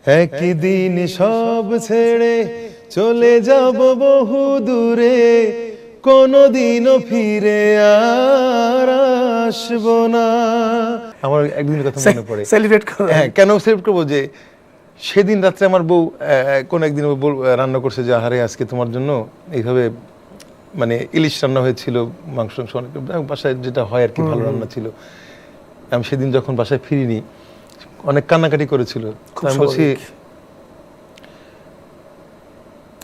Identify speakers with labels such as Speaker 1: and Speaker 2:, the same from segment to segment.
Speaker 1: একদিন সব ছেড়ে চলে যাব বহু দূরে, কোনদিনও ফিরে আর আসবো না। আমার একদিনের কথা মনে পড়ে,
Speaker 2: সেলিব্রেট করো।
Speaker 1: হ্যাঁ, কেন সেলিব্রেট করবো যে সেদিন রাত্রে আমার বউ কোন একদিন রান্না করছে যে আহারে আজকে তোমার জন্য এইভাবে মানে ইলিশ রান্না হয়েছিল, মাংস অনেক বাসায় যেটা হয় আর কি, ভালো রান্না ছিল। আমি সেদিন যখন বাসায় ফিরিনি অনেক কান্নাকাটি করেছিল। আমি বলছি,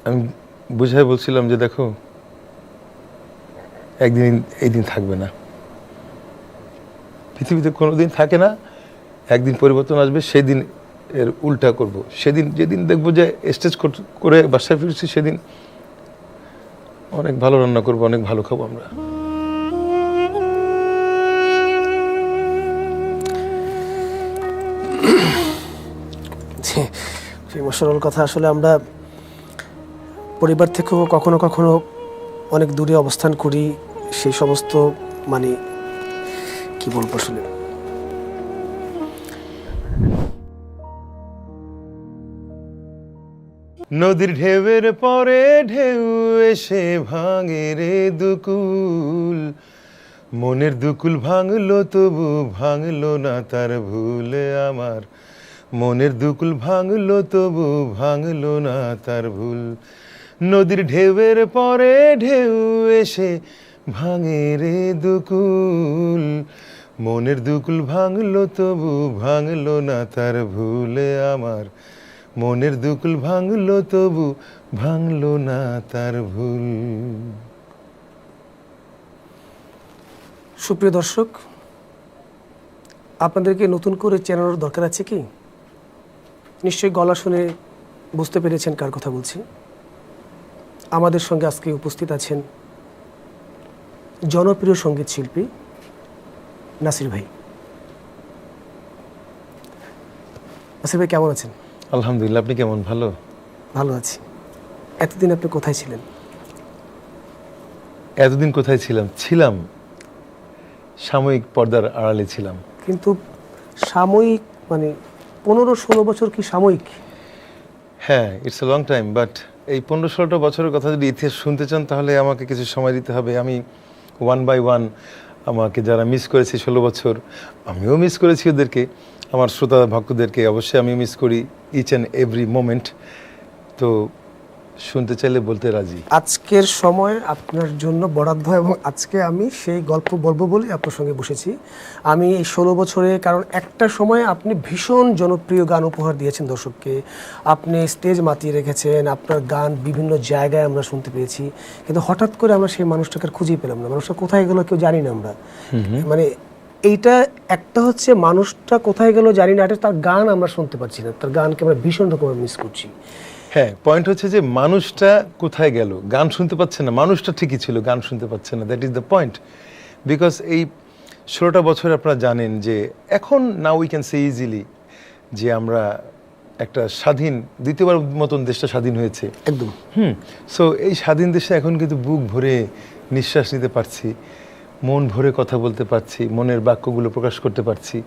Speaker 1: আমি বুঝাই বলছিলাম যে দেখো একদিন এই দিন থাকবে না, পৃথিবীতে কোনোদিন থাকে না, একদিন পরিবর্তন আসবে, সেদিন এর উল্টা করব। সেদিন যেদিন দেখবো যে স্টেজ করে বাসায় ফিরছি সেদিন অনেক ভালো রান্না করবো, অনেক ভালো খাবো আমরা।
Speaker 2: ইমোশনাল কথা। আসলে আমরা পরিবার থেকেও কখনো কখনো অনেক দূরে অবস্থান করি, সেই সমস্ত মানে কি বলবো আসলে।
Speaker 1: নদীর ঢেউয়ের পরে ঢেউ এসে ভাঙে রে দুকুল, মনের দুকুল ভাঙলো তবু ভাঙলো না তার ভুল আমার, মনের দুকুল ভাঙলো তবু ভাঙলো না তার ভুল। নদীর ঢেউয়ের পরে ঢেউ এসে ভাঙে রে দুকুল, মনের দুকুল ভাঙলো তবু ভাঙলো না তার ভুল আমার, মনের দুকুল ভাঙলো তবু ভাঙলো না তার ভুল।
Speaker 2: সুপ্রিয় দর্শক, আপনাদেরকে নতুন করে চেনানোর দরকার আছে কি? নিশ্চয়ই গলা শুনে বুঝতে পেরেছেন কার কথা বলছি। আমাদের সঙ্গে আজকে উপস্থিত আছেন জনপ্রিয় সঙ্গীত শিল্পী নাসির ভাই। নাসির ভাই কেমন আছেন?
Speaker 1: আলহামদুলিল্লাহ, আপনি কেমন? ভালো
Speaker 2: ভালো আছি। এতদিন আপনি কোথায় ছিলেন?
Speaker 1: এতদিন কোথায় ছিলাম? ছিলাম সাময়িক পর্দার আড়ালে ছিলাম।
Speaker 2: কিন্তু সাময়িক মানে 15-16 বছর কি সাময়িক?
Speaker 1: হ্যাঁ, it's a long time, but এই 15-16টা বছরের কথা যদি ইতিহাস শুনতে চান তাহলে আমাকে কিছু সময় দিতে হবে। আমি ওয়ান বাই ওয়ান আমাকে যারা মিস করেছে 16 বছর, আমিও মিস করেছি ওদেরকে, আমার শ্রোতা ভক্তদেরকে অবশ্যই আমি মিস করি ইচ অ্যান্ড এভরি মোমেন্ট। তো শুনতে চাইলে বলতে রাজি।
Speaker 2: আজকের সময় আপনার জন্য বরাদ্দ, এবং আজকে আমি সেই গল্প বলবো বলে আপনার সঙ্গে বসেছি। আমি এই 16 বছরে, কারণ একটা সময় আপনি ভীষণ জনপ্রিয় গান উপহার দিয়েছেন দর্শককে, আপনি স্টেজ মাতিয়ে রেখেছেন, আপনার গান বিভিন্ন জায়গায় আমরা শুনতে পেয়েছি, কিন্তু হঠাৎ করে আমরা সেই মানুষটাকে খুঁজে পেলাম না। মানুষটা কোথায় গেল কেউ জানি না আমরা। মানে এইটা একটা হচ্ছে মানুষটা কোথায় গেল জানি না, এটা তার গান আমরা শুনতে পাচ্ছি না, তার গানকে আমরা ভীষণ রকমের মিস করছি।
Speaker 1: হ্যাঁ, পয়েন্ট হচ্ছে যে মানুষটা কোথায় গেল, গান শুনতে পাচ্ছে না। মানুষটা ঠিকই ছিল, গান শুনতে পাচ্ছে না, that is the point. Because এই 16টা বছর আপনারা জানেন যে এখন নাও উই ক্যান সে ইজিলি যে আমরা একটা স্বাধীন, দ্বিতীয়বার মতন দেশটা স্বাধীন হয়েছে
Speaker 2: একদম।
Speaker 1: সো এই স্বাধীন দেশে এখন কিন্তু বুক ভরে নিঃশ্বাস নিতে পারছি, মন ভরে কথা বলতে পারছি, মনের বাক্যগুলো প্রকাশ করতে পারছি।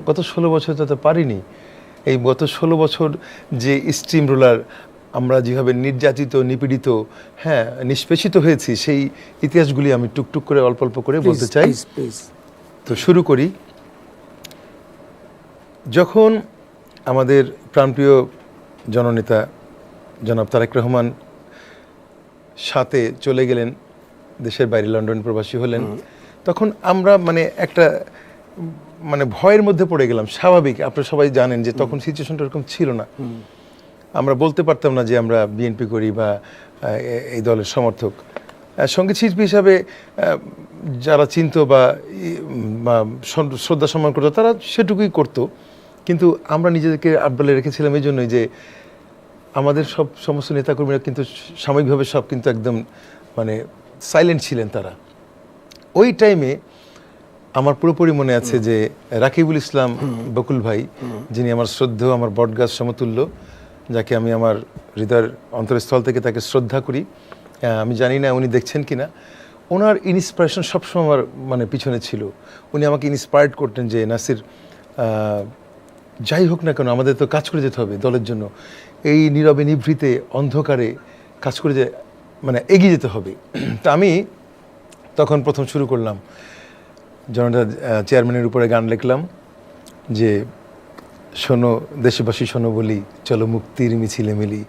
Speaker 1: গত 16 বছর তো পারিনি। এই গত 16 বছর যে স্ট্রিম রোলার, আমরা যেভাবে নির্যাতিত, নিপীড়িত, হ্যাঁ, নিষ্পেষিত হয়েছি, সেই ইতিহাসগুলি আমি টুকটুক করে অল্প অল্প করে বলতে চাই। তো শুরু করি। যখন আমাদের প্রাণপ্রিয় জননেতা জনাব তারেক রহমান সাথে চলে গেলেন, দেশের বাইরে লন্ডন প্রবাসী হলেন, তখন আমরা মানে একটা মানে ভয়ের মধ্যে পড়ে গেলাম। স্বাভাবিক, আপনারা সবাই জানেন যে তখন সিচুয়েশনটা এরকম ছিল না। আমরা বলতে পারতাম না যে আমরা বিএনপি করি বা এই দলের সমর্থক। সঙ্গীত শিল্পী হিসাবে যারা চিনত বা শ্রদ্ধা সম্মান করতো তারা সেটুকুই করতো, কিন্তু আমরা নিজেদেরকে আটবেলে রেখেছিলাম এই জন্যই যে আমাদের সমস্ত নেতাকর্মীরা কিন্তু সাময়িকভাবে সব কিন্তু একদম মানে সাইলেন্ট ছিলেন তারা। ওই টাইমে আমার পুরোপুরি মনে আছে যে রাকিবুল ইসলাম বকুল ভাই, যিনি আমার শ্রদ্ধেয়, আমার বটগাছ সমতুল্য, যাকে আমি আমার হৃদয়ের অন্তরস্থল থেকে তাকে শ্রদ্ধা করি, আমি জানি না উনি দেখছেন কি না, ওনার ইন্সপিরেশন সবসময় আমার মানে পিছনে ছিল। উনি আমাকে ইন্সপায়ার্ড করতেন যে নাসির, যাই হোক না কেন আমাদের তো কাজ করে যেতে হবে দলের জন্য। এই নীরবে নিভৃতে অন্ধকারে কাজ করে যে মানে এগিয়ে যেতে হবে। তা আমি তখন প্রথম শুরু করলাম জনতা চেয়ারম্যানের উপরে গান লিখলাম যে শোনো দেশবাসী শোনো বলি, চলো মুক্তির মিছিলে মিলি,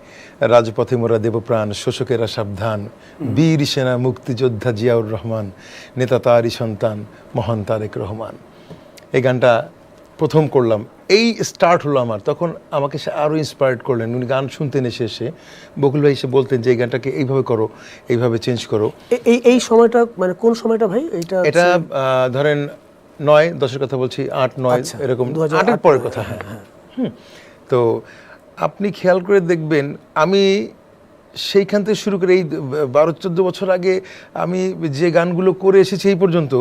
Speaker 1: রাজপথে মোরা দেব প্রাণ, শোষকেরা সাবধান, বীর সেনা মুক্তিযোদ্ধা জিয়াউর রহমান, নেতা তারই সন্তান মহান তারেক রহমান। এই গানটা প্রথম করলাম, এই স্টার্ট হলো আমার। তখন আমাকে সে আরও ইন্সপায়ার্ড করলেন, উনি গান শুনতেন এসে বকুল ভাই এসে বলতেন যে এই গানটাকে এইভাবে করো, এইভাবে চেঞ্জ করো।
Speaker 2: এই সময়টা মানে কোন সময়টা ভাই?
Speaker 1: এটা ধরেন 9-10-এর কথা বলছি, 8-9 এরকম, 8-এর পরের কথা। হ্যাঁ। তো আপনি খেয়াল করে দেখবেন আমি সেইখান থেকে শুরু করে এই 12-14 বছর আগে আমি যে গানগুলো করে এসেছি এই পর্যন্ত,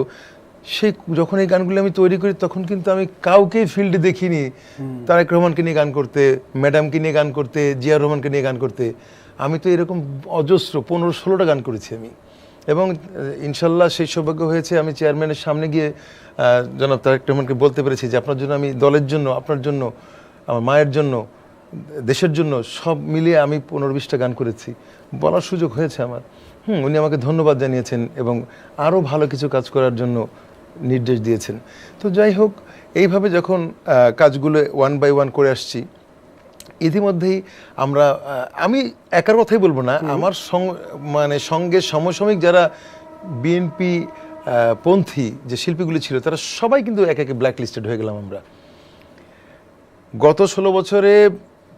Speaker 1: সেই যখন এই গানগুলো আমি তৈরি করি তখন কিন্তু আমি কাউকেই ফিল্ডে দেখিনি তারেক রহমানকে নিয়ে গান করতে, ম্যাডামকে নিয়ে গান করতে, জিয়াউর রহমানকে নিয়ে গান করতে। আমি তো এরকম অজস্র 15-16টা গান করেছি আমি, এবং ইনশাল্লাহ সেই সৌভাগ্য হয়েছে আমি চেয়ারম্যানের সামনে গিয়ে জনাব তারেক রহমানকে বলতে পেরেছি যে আপনার জন্য আমি দলের জন্য, আপনার জন্য, আমার মায়ের জন্য, দেশের জন্য সব মিলিয়ে আমি 15-20টা গান করেছি, বলার সুযোগ হয়েছে আমার। উনি আমাকে ধন্যবাদ জানিয়েছেন এবং আরও ভালো কিছু কাজ করার জন্য নির্দেশ দিয়েছেন। তো যাই হোক, এইভাবে যখন কাজগুলো 1 by 1 করে আসছি, ইতিমধ্যেই আমরা আমি একার কথাই বলবো না, আমার মানে সঙ্গে সমসাময়িক যারা বিএনপি পন্থী যে শিল্পীগুলি ছিল তারা সবাই কিন্তু এক একে ব্ল্যাক লিস্টেড হয়ে গেলাম আমরা। গত 16 বছরে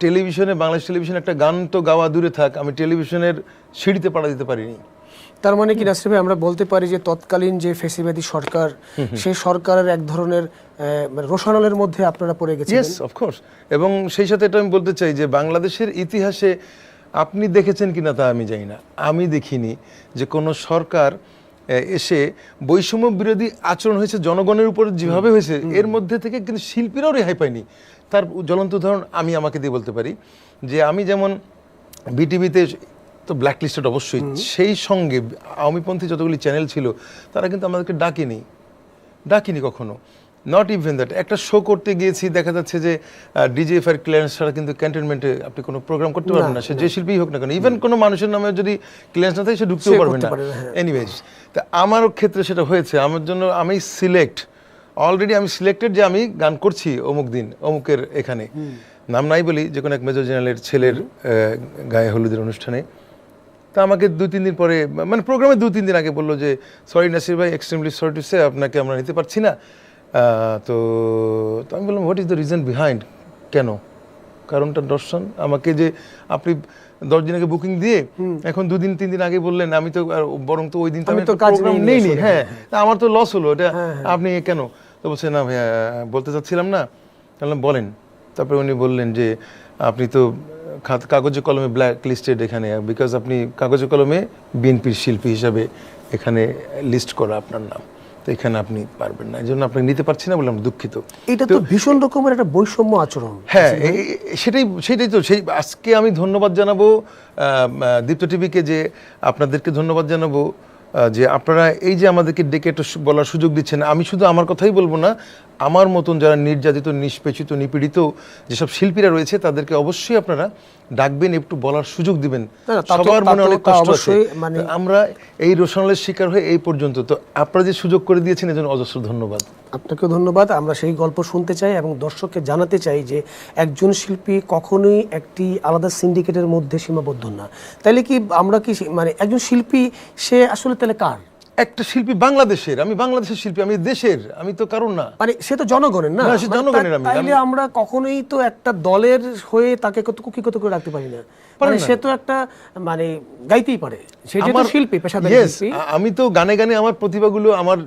Speaker 1: টেলিভিশনে, বাংলাদেশ টেলিভিশনে একটা গান তো গাওয়া দূরে থাক, আমি টেলিভিশনের সিঁড়িতে পাড়া দিতে পারিনি।
Speaker 2: তার মানে কি নাসির ভাই আমরা বলতে পারি যে তৎকালীন যে ফেসিবাদী সরকার, সেই সরকারের এক ধরনের রোশনালের মধ্যে আপনারা পড়ে গেছেন?
Speaker 1: Yes, of course. এবং সেই সাথে এটা আমি বলতে চাই যে বাংলাদেশের ইতিহাসে আপনি দেখেছেন কিনা তা আমি জানি না, আমি দেখিনি যে কোনো সরকার এসে বৈষম্য বিরোধী আচরণ হয়েছে জনগণের উপর যেভাবে হয়েছে, এর মধ্যে থেকে কিন্তু শিল্পীরাও রেহাই পায়নি। তার জ্বলন্ত উদাহরণ আমি আমাকে দিয়ে বলতে পারি যে আমি যেমন বিটিভিতে তো ব্ল্যাক লিস্টেড অবশ্যই, সেই সঙ্গে আওয়ামীপন্থী যতগুলি চ্যানেল ছিল তারা কিন্তু আমাদেরকে ডাকিনি কখনো। নট ইভেন দ্যাট, একটা শো করতে গিয়েছি, দেখা যাচ্ছে যে ডিজিএফআই ক্লিয়ারেন্স ছাড়া কিন্তু ক্যান্টনমেন্টে আপনি কোনো প্রোগ্রাম করতে পারবেন না, সে যে শিল্পী হোক না কেন। ইভেন কোনো মানুষের নামে যদি ক্লিয়ারেন্স না থাকে সে ঢুকতেও পারবে না। এনিওয়েজ, তা আমার ক্ষেত্রে সেটা হয়েছে। আমার জন্য আমি অলরেডি আমি সিলেক্টেড যে আমি গান করছি অমুক দিন অমুকের এখানে, নাম নাই বলি, যে কোনো এক মেজর জেনারেলের ছেলের গায়ে হলুদের অনুষ্ঠানে। তা আমাকে 2-3 দিন পরে, মানে প্রোগ্রামে 2-3 দিন আগে বললো যে সরি নাসির ভাই, এক্সট্রিমলি সরি টু সে, আপনাকে আমরা নিতে পারছি না। তো আমি বললাম what is the reason behind, কেন, কারণটা দর্শন। আমাকে যে আপনি 10 দিন আগে বুকিং দিয়ে এখন 2-3 দিন আগে বললেন, আমি তো বরং তো ওই দিন তো আমি প্রোগ্রাম নেইনি। হ্যাঁ, আমার তো লস হলো এটা, আপনি কেন? তো বলছে না ভাইয়া, বলতে চাচ্ছিলাম না। বললাম বলেন। তারপরে উনি বললেন যে আপনি তো কাগজে কলমে ব্ল্যাক লিস্টেড এখানে, বিকজ আপনি কাগজে কলমে বিএনপির শিল্পী হিসাবে এখানে লিস্ট করা আপনার নাম, তো এখানে আপনি পারবেন না, এই জন্য আপনাকে নিতে পারছি না। বললাম দুঃখিত।
Speaker 2: এটা তো ভীষণ রকমের একটা বৈষম্য আচরণ।
Speaker 1: হ্যাঁ, সেটাই তো। সেই আজকে আমি ধন্যবাদ জানাবো দীপ্ত টিভিকে, যে আপনাদেরকে ধন্যবাদ জানাবো যে আপনারা এই যে আমাদেরকে ডেকে একটু বলার সুযোগ দিচ্ছেন। আমি শুধু আমার কথাই বলবো না, আমার মতন যারা নির্যাতিত, নিষ্পেষিত, নিপীড়িত যেসব শিল্পীরা রয়েছে তাদেরকে অবশ্যই আপনারা ডাকবেন, একটু বলার সুযোগ দিবেন। সবার মনে অনেক কষ্ট আছে, আমরা এই রোশনালের শিকার হয়ে এই পর্যন্ত। তো আপনারা যে সুযোগ করে দিয়েছেন এজন্য অজস্র ধন্যবাদ।
Speaker 2: আপনাকেও ধন্যবাদ। আমরা সেই গল্প শুনতে চাই এবং দর্শককে জানাতে চাই যে একজন শিল্পী কখনোই একটি আলাদা সিন্ডিকেটের মধ্যে সীমাবদ্ধ না। তাইলে কি আমরা কি মানে একজন শিল্পী সে আসলে তাহলে কার?
Speaker 1: একটা শিল্পী বাংলাদেশের, আমি বাংলাদেশের শিল্পী, আমি দেশের, আমি তো কারণ না,
Speaker 2: মানে সে তো জনগণের না,
Speaker 1: সে জনগণের।
Speaker 2: তাইলে আমরা কখনোই তো একটা দলের হয়ে তাকে কত কুকিগত করে রাখতে পারি না। মানে সে তো একটা মানে গাইতেই পারে, সে যেহেতু শিল্পী, পেশাদার শিল্পী।
Speaker 1: আমি তো গানে গানে আমার প্রতিভাগুলো, আমার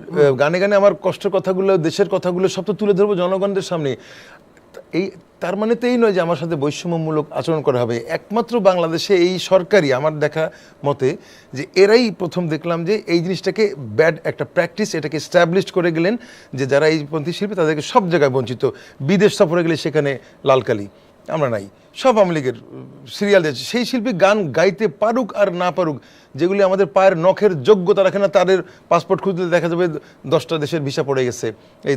Speaker 1: গানে গানে আমার কষ্টের কথাগুলো, দেশের কথাগুলো সব তো তুলে ধরবো জনগণদের সামনে। এই তার মানে তো এই নয় যে আমার সাথে বৈষম্যমূলক আচরণ করা হবে। একমাত্র বাংলাদেশে এই সরকারই আমার দেখা মতে যে এরাই প্রথম দেখলাম যে এই জিনিসটাকে ব্যাড একটা প্র্যাকটিস, এটাকে এস্টাবলিশ করে গেলেন যে যারা এই পন্থী শিল্পী তাদেরকে সব জায়গায় বঞ্চিত। বিদেশ সফরে গেলে সেখানে লালকালি, আমরা নাই, সব আওয়ামী লীগের সিরিয়াল দিয়েছে। সেই শিল্পী গান গাইতে পারুক আর না পারুক, যেগুলি আমাদের পায়ের নখের যোগ্যতা রাখে না, তাদের পাসপোর্ট খুঁজলে দেখা যাবে 10টা দেশের ভিসা পড়ে গেছে এই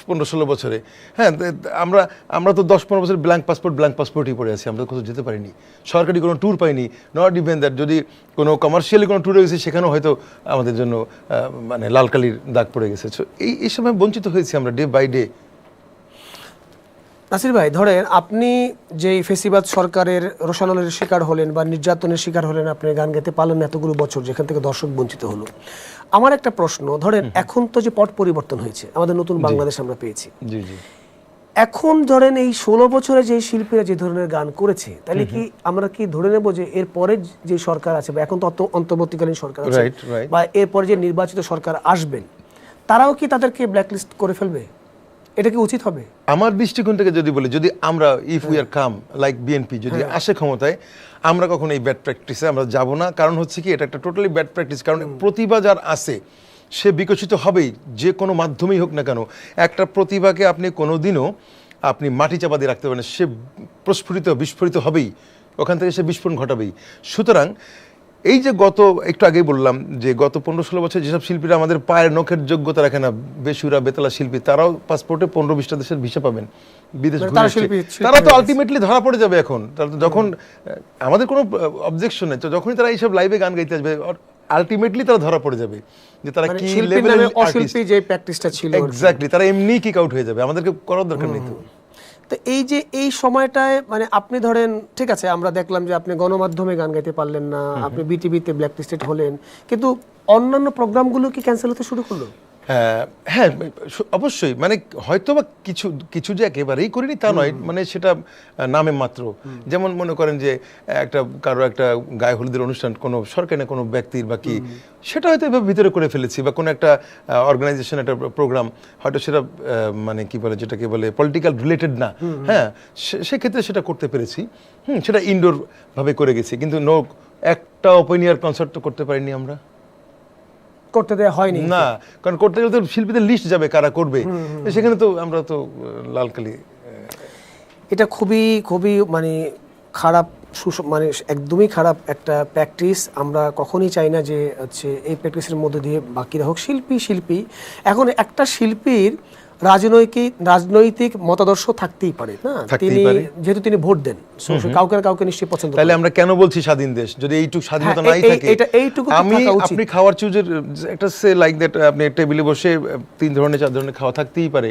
Speaker 1: 15-16 বছরে। হ্যাঁ, আমরা তো 10-15 বছর ব্ল্যাঙ্ক পাসপোর্টই পড়ে আছি, আমরা কোথাও যেতে পারিনি, সরকারি কোনো ট্যুর পাইনি। নট ইভেন দ্যাট, যদি কোনো কমার্শিয়ালি কোনো ট্যুরে গেছি সেখানেও হয়তো আমাদের জন্য মানে লাল কালির দাগ পড়ে গেছে। এই সময় বঞ্চিত হয়েছি আমরা ডে বাই ডে।
Speaker 2: নাসির ভাই, ধরেন আপনি যেই ফেসিবাদ সরকারের রোষানলের শিকার হলেন বা নির্যাতনের শিকার হলেন, আপনি গান গাইতে পারলেন এতগুলো বছর, যেখান থেকে দর্শক বঞ্চিত হলো। আমার একটা প্রশ্ন, ধরেন এখন তো যে পট পরিবর্তন হয়েছে, আমাদের নতুন বাংলাদেশ আমরা পেয়েছি,
Speaker 1: জি জি,
Speaker 2: এখন ধরেন এই 16 বছরে যে শিল্পীরা যে ধরনের গান করেছে, তাহলে কি আমরা কি ধরে নেব যে এর পরে যে সরকার আছে, বা এখন তো অন্তর্বর্তীকালীন সরকার আছে, বা এরপরে যে নির্বাচিত সরকার আসবেন, তারাও কি তাদেরকে ব্ল্যাকলিস্ট করে ফেলবে? এটা কি উচিত হবে?
Speaker 1: আমার দৃষ্টিকোণ থেকে যদি বলি, যদি আমরা if we are come like BNP যদি আসে ক্ষমতায়, আমরা কখনো এই ব্যাড প্র্যাকটিসে আমরা যাব না। কারণ হচ্ছে কি, এটা একটা টোটালি ব্যাড প্র্যাকটিস। কারণ প্রতিভা যার আছে সে বিকশিত হবেই, যে কোনো মাধ্যমেই হোক না কেন। একটা প্রতিভাকে আপনি কোনোদিনও আপনি মাটি চাপা দিয়ে রাখতে পারেন, সে বিস্ফোরিত হবেই, ওখান থেকে সে বিস্ফোরণ ঘটাবেই। সুতরাং এই যে একটু আগেই বললাম যে গত 15-16 বছর যেসব শিল্পীরা আমাদের পায়ের নখের যোগ্যতা রাখে না, বেসুরা বেতালা শিল্পী, তারাও পাসপোর্টে 15-20টা দেশের ভিসা পাবেন, বিদেশ ঘুরে, তারা তো আলটিমেটলি ধরা পড়ে যাবে। এখন যখন আমাদের কোনো অবজেকশন নেই, তো যখনই তারা এইসব লাইভে গান গাইতে আসবে, আলটিমেটলি তারা ধরা পড়ে যাবে যে তারা কি লেভেলের
Speaker 2: অশিল্পী যে প্র্যাকটিসটা ছিল।
Speaker 1: এক্স্যাক্টলি, তারা এমনি কিক আউট হয়ে যাবে, আমাদেরকে করার দরকার নেই।
Speaker 2: তো এই যে এই সময়টায় মানে আপনি ধরেন, ঠিক আছে, আমরা দেখলাম যে আপনি গণমাধ্যমে গান গাইতে পারলেন না, আপনি বিটিভিতে ব্ল্যাকলিস্টেড হলেন, কিন্তু অন্যান্য প্রোগ্রামগুলো কি ক্যান্সেল হতে শুরু করলো?
Speaker 1: হ্যাঁ, অবশ্যই। মানে হয়তো বা কিছু যে একেবারেই করিনি তা নয়, মানে সেটা নামে মাত্র। যেমন মনে করেন যে কারো একটা গায়ে হলুদের অনুষ্ঠান, কোনো সরকারি না কোনো ব্যক্তির বা কি, সেটা হয়তো এভাবে ভিতরে করে ফেলেছি, বা কোনো একটা অর্গানাইজেশন একটা প্রোগ্রাম হয়তো সেটা মানে কি বলে, যেটাকে বলে পলিটিক্যাল রিলেটেড না, হ্যাঁ, সেক্ষেত্রে সেটা করতে পেরেছি। সেটা ইনডোর ভাবে করে গেছি, কিন্তু একটা ওপেন এয়ার কনসার্ট তো করতে পারিনি আমরা,
Speaker 2: করতে দেওয়া হয়নি
Speaker 1: না। কারণ করতে গেলে তো শিল্পীদের লিস্ট যাবে কারা করবে, সেখানে তো আমরা তো লালকালি।
Speaker 2: এটা খুবই খুবই মানে খারাপ, মানে একদমই খারাপ একটা প্র্যাকটিস। আমরা কখনোই চাই না যে হচ্ছে এই প্র্যাকটিসের মধ্যে দিয়ে বাকিরা হোক। শিল্পী এখন একটা শিল্পীর রাজনৈতিক মতাদর্শ থাকতেই পারে না, তিনি যেহেতু তিনি ভোট দেন, কাউকে নিশ্চয়ই পছন্দ করেন।
Speaker 1: তাহলে আমরা কেন বলছি স্বাধীন দেশ, যদি এইটুকু স্বাধীনতা নাই থাকে? আপনি খাওয়ার চুজের একটা সে লাইক দ্যাট, আপনি টেবিলে বসে 3 ধরনের 4 ধরনের খাওয়া থাকতেই পারে,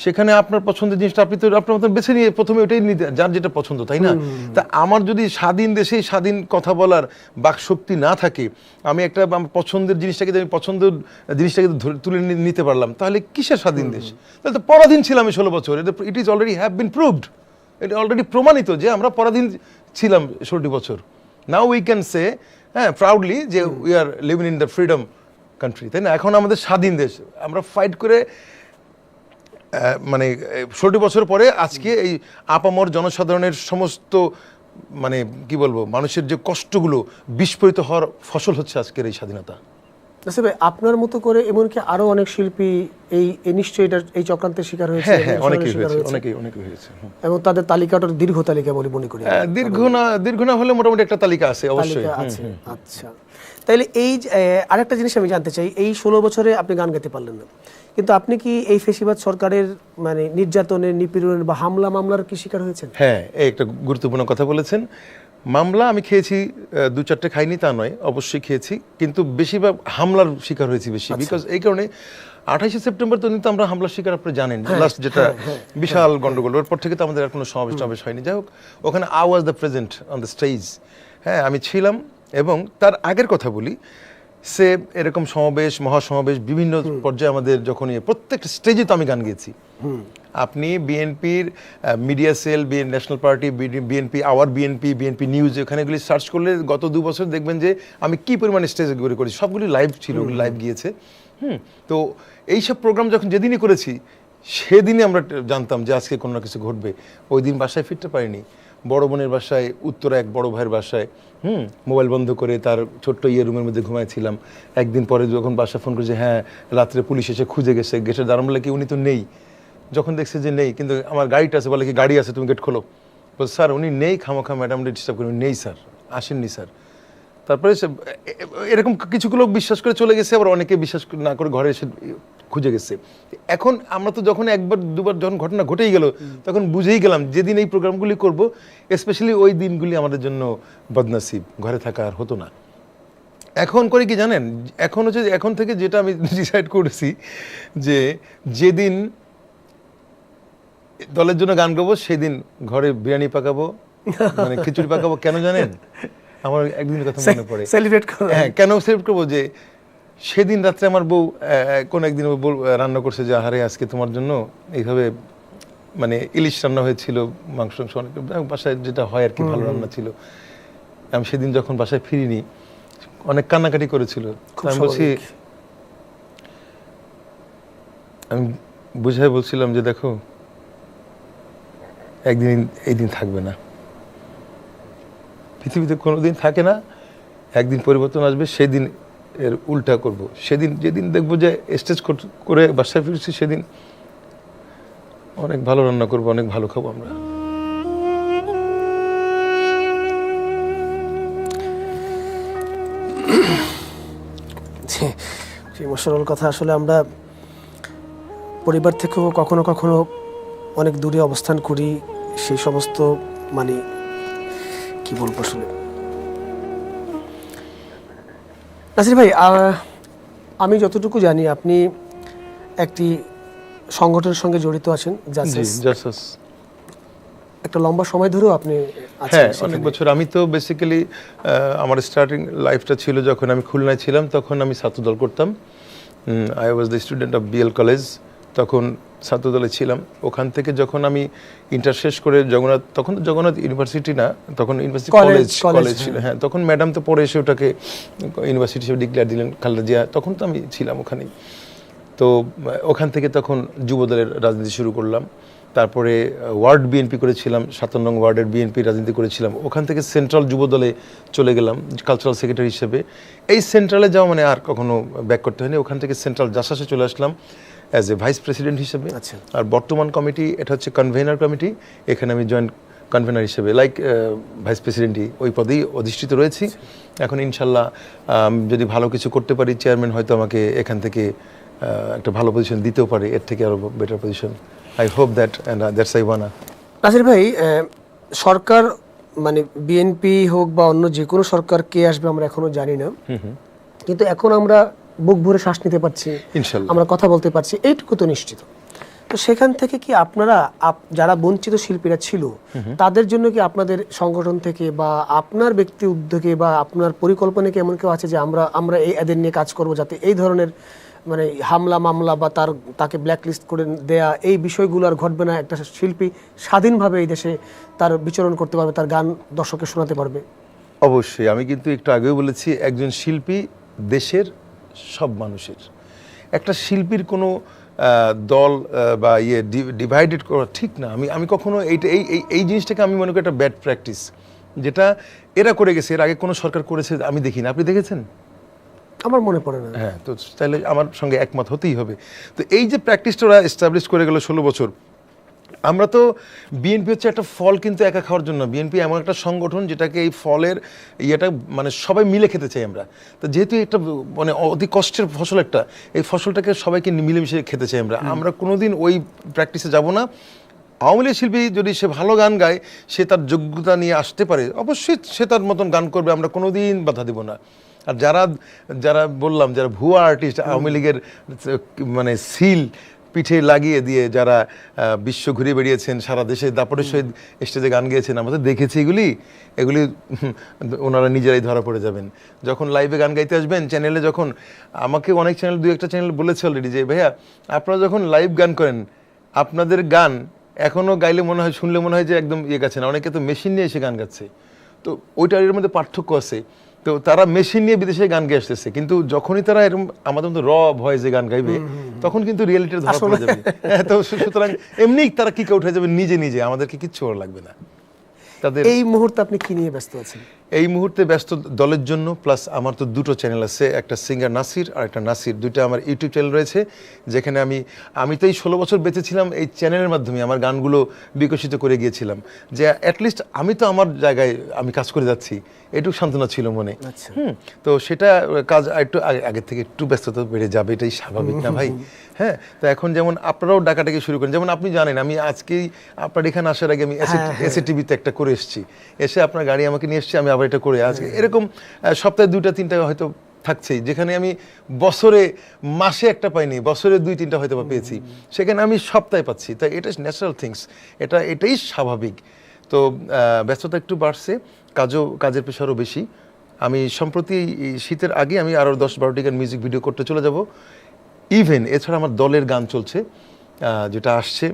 Speaker 1: সেখানে আপনার পছন্দের জিনিসটা আপনি তো আপনার মতন বেছে নিয়ে প্রথমে ওটাই নিতে, যার যেটা পছন্দ, তাই না? তা আমার যদি স্বাধীন দেশে স্বাধীন কথা বলার বাকশক্তি না থাকে, আমি আমার পছন্দের জিনিসটাকে তুলে নিতে পারলাম, তাহলে কিসের স্বাধীন দেশ? তাহলে তো পরাধীন ছিলাম 16 বছর। It is already have been proved, এটা অলরেডি প্রমাণিত যে আমরা পরাধীন ছিলাম 16 বছর। Now we can say proudly যে we are living in the freedom country, তাই না? এখন আমাদের স্বাধীন দেশ, আমরা ফাইট করে মানে 16 বছর পরে আজকে এই আপামর জনসাধারণের সমস্ত মানে কি বলবো, মানুষের যে কষ্টগুলো বিস্ফোরিত হওয়ার ফসল হচ্ছে আজকের এই স্বাধীনতা।
Speaker 2: আপনার মতো করে এমনকি আরো অনেক শিল্পী নিশ্চয়ই এই চক্রান্তের শিকার হয়েছে,
Speaker 1: অনেকেই হয়েছে,
Speaker 2: এবং তাদের তালিকাটা দীর্ঘ তালিকা বলে মনে করি।
Speaker 1: দীর্ঘ না হলে মোটামুটি একটা তালিকা আছে অবশ্যই।
Speaker 2: আচ্ছা, তাইলে এই আরেকটা জিনিস আমি জানতে চাই, এই 16 বছরে আপনি গান গাইতে পারলেন না, কিন্তু আপনি কি এই ফেসিবাদ সরকারের মানে নির্যাতনের, নিপীড়নের বা মামলার কি শিকার হয়েছেন?
Speaker 1: হ্যাঁ, এই একটা গুরুত্বপূর্ণ কথা বলেছেন। মামলা আমি খেয়েছি, 2-4টে খাইনি তা নয়, অবশ্যই খেয়েছি, কিন্তু বেশিরভাগ হামলার শিকার হয়েছি বেশি। বিকজ এই কারণে 28শে সেপ্টেম্বর তো কিন্তু আমরা হামলার শিকার, আপনি জানেন, লাস্ট যেটা বিশাল গন্ডগোল, ওর পর থেকে তো আমাদের আর কোনো সমাবেশ হয়নি। যাই হোক, ওখানে I was the present on the stage, হ্যাঁ, আমি ছিলাম। এবং তার আগের কথা বলি, সে এরকম মহাসমাবেশ বিভিন্ন পর্যায়ে আমাদের যখন প্রত্যেক স্টেজে তো আমি গান গেয়েছি। আপনি বিএনপির media cell, national party, BNP news, এখানেগুলি সার্চ করলে গত 2 বছর দেখবেন যে আমি কি পরিমাণে স্টেজ করেছি, সবগুলি লাইভ ছিল, লাইভ গিয়েছে। তো এইসব প্রোগ্রাম যখন যেদিনই করেছি, সেদিনই আমরা জানতাম যে আজকে কোনো না কিছু ঘটবে। ওই দিন বাসায় ফিরতে পারিনি, বড় বোনের বাসায়, উত্তরা এক বড় ভাইয়ের বাসায় মোবাইল বন্ধ করে তার ছোট্ট রুমের মধ্যে ঘুমাইছিলাম। একদিন পরে যখন বাসা ফোন করেছে, হ্যাঁ রাত্রে পুলিশ এসে খুঁজে গেছে, গেটের দ্বারা বলে কি উনি তো নেই। যখন দেখছে যে নেই, কিন্তু আমার গাড়িটা আছে, বলে কি গাড়ি আছে, তুমি গেট খোলো। বল স্যার উনি নেই, খামোখা ম্যাডাম ডিস্টার্ব করেন, নেই স্যার, আসেননি স্যার। তারপরে এরকম কিছু লোক বিশ্বাস করে চলে গেছে, আবার অনেকে বিশ্বাস না করে ঘরে এসে খুঁজে গেছে। এখন আমরা তো যখন একবার দুবার যখন ঘটনা ঘটেই গেল, তখন বুঝেই গেলাম যেদিন এই প্রোগ্রামগুলি করব, স্পেশালি ওই দিনগুলি আমাদের জন্য বদনসিব, ঘরে থাকা আর হতো না। এখন করে কি জানেন, এখন হচ্ছে এখন থেকে যেটা আমি ডিসাইড করেছি যে যেদিন দলের জন্য গান গাবো সেদিন ঘরে বিরিয়ানি পাকাবো, মানে খিচুড়ি পাকাবো। কেন জানেন, আমার একদিনের কথা মনে পড়ে।
Speaker 2: সেলিব্রেট করো।
Speaker 1: হ্যাঁ, কেন সেলিব্রেট করবো, যে সেদিন রাত্রে আমার বউ কোন একদিন রান্না করছে যে আহারে আজকে তোমার জন্য এইভাবে মানে ইলিশ রান্না হয়েছিল, মাংস অনেক বাসায় যেটা হয় আর কি, ভালো রান্না ছিল। আমি সেদিন যখন বাসায় ফিরিনি, অনেক কান্নাকাটি করেছিল। আমি বলছি, আমি বুঝাই বলছিলাম যে দেখো একদিন এই দিন থাকবে না, পৃথিবীতে কোনোদিন থাকে না, একদিন পরিবর্তন আসবে, সেদিন এর উল্টা করব। সেদিন যেদিন দেখবো যে স্টেজ করে বাসায় ফিরছি, সেদিন অনেক ভালো রান্না করবো, অনেক ভালো খাবো আমরা।
Speaker 2: ইমোশনাল কথা। আসলে আমরা পরিবার থেকেও কখনো কখনো অনেক দূরে অবস্থান করি, সেই সমস্ত মানে কি বলবো আসলে। নাসির ভাই, আমি যতটুকু জানি আপনি একটি সংগঠনের সঙ্গে জড়িত আছেন,
Speaker 1: জাসাস।
Speaker 2: একটা লম্বা সময় ধরেও আপনি আছেন।
Speaker 1: হ্যাঁ, অনেক বছর। আমি তো বেসিক্যালি আমার স্টার্টিং লাইফটা ছিল যখন আমি খুলনায় ছিলাম, তখন আমি ছাত্রদল করতাম। I was the student of BL college, তখন ছাত্রদলে ছিলাম। ওখান থেকে যখন আমি ইন্টার শেষ করে জগন্নাথ, তখন তো জগন্নাথ ইউনিভার্সিটি না, তখন ইউনিভার্সিটি কলেজ ছিল। হ্যাঁ, তখন ম্যাডাম তো পরে এসে ওটাকে ইউনিভার্সিটি হিসেবে ডিক্লেয়ার দিলেন, খালেদা জিয়া। তখন তো আমি ছিলাম ওখানেই। তো ওখান থেকে তখন যুবদলের রাজনীতি শুরু করলাম। তারপরে ওয়ার্ড বিএনপি করেছিলাম, 57 নং ওয়ার্ডের বিএনপি রাজনীতি করেছিলাম। ওখান থেকে সেন্ট্রাল যুবদলে চলে গেলাম কালচারাল সেক্রেটারি হিসেবে। এই সেন্ট্রালে যাওয়া মানে আর কখনো ব্যাক করতে হয়নি। ওখান থেকে সেন্ট্রাল জাসাসে চলে আসলাম অ্যাজ এ ভাইস প্রেসিডেন্ট হিসেবে।
Speaker 2: আচ্ছা।
Speaker 1: আর বর্তমান কমিটি, এটা হচ্ছে কনভেনার কমিটি, এখানে আমি জয়েন্ট কনভেনার হিসেবে লাইক ভাইস প্রেসিডেন্টই ওই পদেই অধিষ্ঠিত রয়েছি। এখন ইনশাল্লাহ যদি ভালো কিছু করতে পারি, চেয়ারম্যান হয়তো আমাকে এখান থেকে একটা ভালো পজিশন দিতেও পারে, এর থেকে আরো better position. I hope that and that's I wanna.
Speaker 2: Nasir ভাই, সরকার মানে বিএনপি হোক বা অন্য যে কোনো সরকার কে আসবে আমরা এখনো জানি না, কিন্তু এখন আমরা বুক ভরে শ্বাস নিতে পারছি,
Speaker 1: ইনশাআল্লাহ
Speaker 2: আমরা কথা বলতে পারছি, এইটুকু তো নিশ্চিত। তো সেখান থেকে কি আপনারা যারা বঞ্চিত শিল্পীরা ছিল তাদের জন্য কি আপনাদের সংগঠন থেকে বা আপনার ব্যক্তি উদ্যোগে বা আপনার পরিকল্পনা কি এমন কেউ আছে যে আমরা এদের নিয়ে কাজ করব, যাতে এই ধরনের মানে হামলা মামলা বা তাকে ব্ল্যাকলিস্ট করে দেয়া এই বিষয়গুলো আর ঘটবে না, একটা শিল্পী স্বাধীনভাবে এই দেশে তার বিচরণ করতে পারবে, তার গান দর্শককে শোনাতে পারবে?
Speaker 1: অবশ্যই। আমি কিন্তু একটু আগেও বলেছি, একজন শিল্পী দেশের সব মানুষের। একটা শিল্পীর কোনো দল বা ডিভাইডেড করা ঠিক না। আমি কখনো এই জিনিসটাকে আমি মনে করি একটা ব্যাড প্র্যাকটিস, যেটা এরা করে গেছে, এর আগে কোনো সরকার করেছে আমি দেখি না। আপনি দেখেছেন?
Speaker 2: আমার মনে পড়ে না।
Speaker 1: হ্যাঁ, তো তাহলে আমার সঙ্গে একমত হতেই হবে। তো এই যে প্র্যাকটিসটা ওরা এস্টাবলিশ করে গেল 16 বছর, আমরা তো বিএনপি হচ্ছে একটা ফল কিন্তু একা খাওয়ার জন্য। বিএনপি এমন একটা সংগঠন যেটাকে এই ফলের ইয়েটা মানে সবাই মিলে খেতে চাই আমরা। তো যেহেতু একটা মানে অতি কষ্টের ফসল, একটা এই ফসলটাকে সবাইকে মিলেমিশে খেতে চাই আমরা কোনোদিন ওই প্র্যাকটিসে যাব না। আওয়ামী লীগ শিল্পী যদি সে ভালো গান গায়, সে তার যোগ্যতা নিয়ে আসতে পারে, অবশ্যই সে তার মতন গান করবে, আমরা কোনোদিন বাধা দেব না। আর যারা বললাম, যারা ভুয়া আর্টিস্ট, আওয়ামী লীগের মানে সিল পিঠে লাগিয়ে দিয়ে যারা বিশ্ব ঘুরে বেরিয়েছেন, সারা দেশে দাপটের সহিত স্টেজে গান গেয়েছেন, আমরা তো দেখেছি এগুলি ওনারা নিজেরাই ধরা পড়ে যাবেন। যখন লাইভে গান গাইতে আসবেন চ্যানেলে, যখন আমাকে অনেক চ্যানেল, 2-1টা চ্যানেল বলেছে অলরেডি যে ভাইয়া আপনারা যখন লাইভ গান করেন, আপনাদের গান এখনও গাইলে মনে হয়, শুনলে মনে হয় যে একদম গাচ্ছে না। অনেকে তো মেশিন নিয়ে এসে গান গাচ্ছে, তো ওইটার এর মধ্যে পার্থক্য আছে। তো তারা মেশিন নিয়ে বিদেশে গান গেয়ে আসতেছে, কিন্তু যখনই তারা এরকম আমাদের মতো র ভয়েসে গান গাইবে, তখন কিন্তু রিয়েলিটির ধরা পড়ে যাবে। তো সুতরাং এমনি তারা কি উঠে যাবে নিজে, আমাদেরকে কিচ্ছু করা লাগবে না তাদের।
Speaker 2: এই মুহূর্তে আপনি কি নিয়ে ব্যস্ত আছেন?
Speaker 1: এই মুহূর্তে ব্যস্ত দলের জন্য, প্লাস আমার তো দুটো চ্যানেল আছে, একটা সিঙ্গার নাসির আর একটা নাসির, দুইটা আমার ইউটিউব চ্যানেল রয়েছে, যেখানে আমি তো এই 16 বছর বেঁচেছিলাম এই চ্যানেলের মাধ্যমে আমার গানগুলো বিকশিত করে গিয়েছিলাম, যে অ্যাটলিস্ট আমি তো আমার জায়গায় আমি কাজ করে যাচ্ছি, এটুকু সান্ত্বনা ছিল মনে। তো সেটা কাজ একটু আগের থেকে একটু ব্যস্ততা বেড়ে যাবে, এটাই স্বাভাবিক না ভাই? হ্যাঁ, তো এখন যেমন আপনারাও ডাকাটাকে শুরু করেন, যেমন আপনি জানেন আমি আজকেই আপনার এখানে আসার আগে আমি এসএটিভিতে একটা করে এসেছি, এসে আপনার গাড়ি আমাকে নিয়ে এসেছি, আমি আবার এটা করে আজকে এরকম সপ্তাহে 2-3টা হয়তো থাকছেই, যেখানে আমি বছরে মাসে একটা পাইনি, বছরে 2-3টা হয়তো বা পেয়েছি, সেখানে আমি সপ্তাহে পাচ্ছি। তাই এটা ন্যাচারাল থিংস, এটাই স্বাভাবিক। তো ব্যস্ততা একটু বাড়ছে, কাজের প্রেশারও বেশি। আমি সম্প্রতি শীতের আগে আমি আরও 10-12টি গান মিউজিক ভিডিও করতে চলে যাব। ইভেন এছাড়া আমার দলের গান চলছে, যেটা আসছে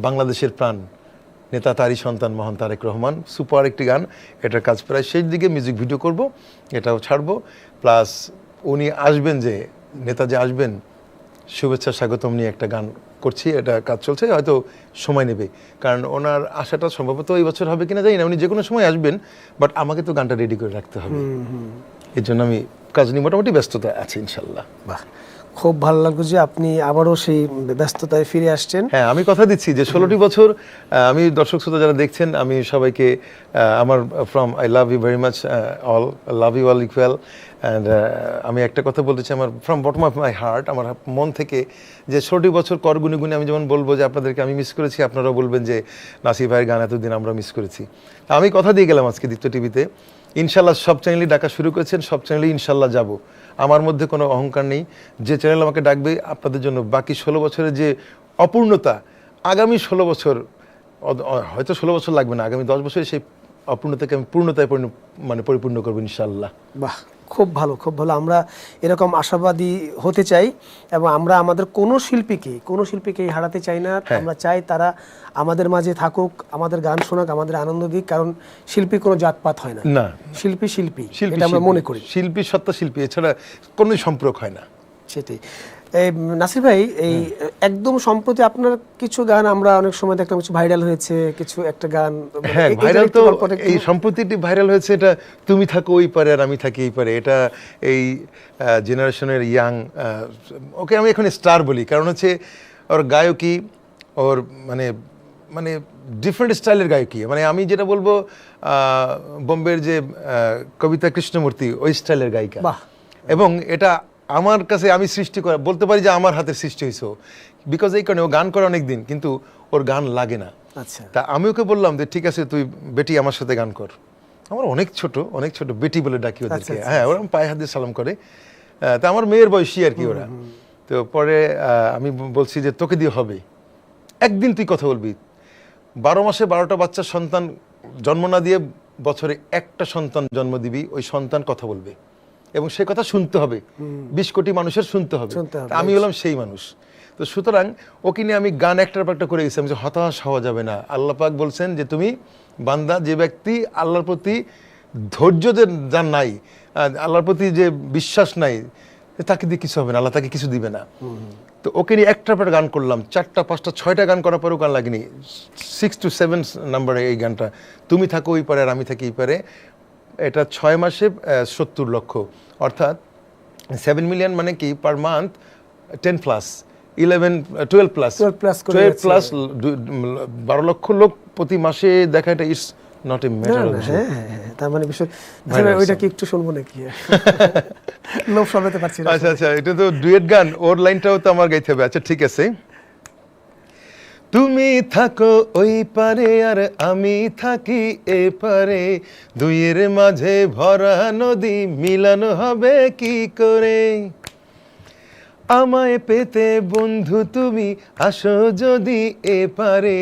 Speaker 1: বাংলাদেশের প্রাণ নেতা তারই সন্তান মহান তারেক রহমান, সুপার একটি গান, এটার কাজ প্রায় শেষ দিকে, মিউজিক ভিডিও করব, এটাও ছাড়বো। প্লাস উনি আসবেন, যে নেতা যে আসবেন, শুভেচ্ছা স্বাগতম নিয়ে একটা গান করছি, এটা কাজ চলছে, হয়তো সময় নেবে, কারণ ওনার আশাটা সম্ভবত এই বছর হবে কিনা জানি না, উনি যে কোনো সময় আসবেন, বাট আমাকে তো গানটা রেডি করে রাখতে হবে, এর জন্য আমি কাজ নিয়ে মোটামুটি ব্যস্ততা আছে ইনশাল্লাহ।
Speaker 2: বাহ, খুব ভালো লাগলো যে আপনি আবারও সেই ব্যস্ততায় ফিরে আসছেন।
Speaker 1: হ্যাঁ, আমি কথা দিচ্ছি যে 16টি বছর আমি দর্শক শ্রোতা যারা দেখছেন, আমি সবাইকে আমার I love you very much all, love you all equal. And আমি একটা কথা বলতে চাই, আমার from bottom of my heart, আমার মন থেকে, যে 16টি বছর কর গুনে গুনে আমি যেমন বলবো যে আপনাদেরকে আমি মিস করেছি, আপনারাও বলবেন যে নাসির ভাইয়ের গান এতদিন আমরা মিস করেছি। আমি কথা দিয়ে গেলাম আজকে দীপ্ত টিভিতে, ইনশাল্লাহ সব চ্যানেলই ডাকা শুরু করেছেন, সব চ্যানেলেই ইনশাল্লাহ যাব। আমার মধ্যে কোনো অহংকার নেই, যে চ্যানেল আমাকে ডাকবে আপনাদের জন্য বাকি 16 বছরের যে অপূর্ণতা, আগামী 16 বছর, হয়তো 16 বছর লাগবে না, আগামী 10 বছরে সেই অপূর্ণতাকে আমি পূর্ণতায় পরিপূর্ণ করবো ইনশাল্লাহ।
Speaker 2: বাহ, খুব ভালো, খুব ভালো। আমরা এরকম আশাবাদী হতে চাই, এবং আমরা আমাদের কোনো শিল্পীকে হারাতে চাই না। আমরা চাই তারা আমাদের মাঝে থাকুক, আমাদের গান শোনাক, আমাদের আনন্দ দিক, কারণ শিল্পী কোনো জাতপাত হয় না, শিল্পী এটা আমরা মনে করি,
Speaker 1: শিল্পী সত্তা শিল্পী, এছাড়া কোনো সম্পর্ক হয় না।
Speaker 2: সেটাই। নাসির ভাই, এই একদম সম্প্রতি আপনার কিছু গান আমরা অনেক সময় দেখলাম, কিছু ভাইরাল হয়েছে, কিছু একটা গান,
Speaker 1: হ্যাঁ ভাইরাল তো এই সম্প্রতিটি ভাইরাল হয়েছে, এটা তুমি থাকো ওই পারে আর আমি থাকি এই পারে, এটা এই জেনারেশনের ইয়াং, ওকে আমি এখন স্টার বলি, কারণ হচ্ছে ওর গায়কী, ওর মানে ডিফারেন্ট স্টাইলের গায়কী, মানে আমি যেটা বলবো বোম্বের যে কবিতা কৃষ্ণমূর্তি, ওই স্টাইলের গায়িকা, এবং এটা আমার কাছে আমি সৃষ্টি করা বলতে পারি যে আমার হাতের সৃষ্টি হয়েছে, বিকজ এই কারণে ও গান করে অনেক দিন, কিন্তু ওর গান লাগে না।
Speaker 2: আচ্ছা,
Speaker 1: তা আমি ওকে বললাম যে ঠিক আছে তুই বেটি আমার সাথে গান কর, আমার অনেক ছোট বেটি বলে ডাকি ওদেরকে, হ্যাঁ ওরা পায়ে হাত দিয়ে সালাম করে, তা আমার মেয়ের বয়সী আর কি ওরা। তো পরে আমি বলছি যে তোকে দিয়ে হবে, একদিন তুই কথা বলবি, 12 মাসে 12টা বাচ্চা সন্তান জন্ম না দিয়ে বছরে একটা সন্তান জন্ম দিবি, ওই সন্তান কথা বলবে এবং সে কথা শুনতে হবে, 20 কোটি মানুষের শুনতে হবে। আমি হলাম সেই মানুষ। তো সুতরাং ওকে নিয়ে আমি গান একটার পর একটা করে গেছিলাম, যে হতাশ হওয়া যাবে না। আল্লাহ পাক বলছেন যে তুমি বান্দা, যে ব্যক্তি আল্লাহর প্রতি ধৈর্য যার নাই, আল্লাহর প্রতি যে বিশ্বাস নাই, তাকে দিয়ে কিছু হবে না, আল্লাহ তাকে কিছু দিবে না। তো ওকে নিয়ে একটার পর গান করলাম, 4টা 5টা 6টা গান করার পরেও গান লাগেনি, 6 to 7 নাম্বারে এই গানটা, তুমি থাকো ওই পারে আর আমি থাকি এই পারে। এটা 6 মাসে 70 লক্ষ, অর্থাৎ 7 মিলিয়ন, মানে কি পার মান্থ 10 প্লাস 11 12 প্লাস 12 লক্ষ লোক প্রতি মাসে দেখা, এটা ইটস নট এ ম্যাটার।
Speaker 2: তার মানে বিষয় ওইটা কি একটু শুনবো নাকি? লোভ সামলাতে পারছি না।
Speaker 1: আচ্ছা, এটা তো ডুয়েট গান, ওর লাইনটাও তো আমার গাইতে হবে। আচ্ছা ঠিক আছে, তুমি থাকো ওই পারে আর আমি থাকি এ পারে, দুইয়ের মাঝে ভরা নদী মিলানো হবে কি করে, আমায় পেতে বন্ধু তুমি আসো যদি এ পারে,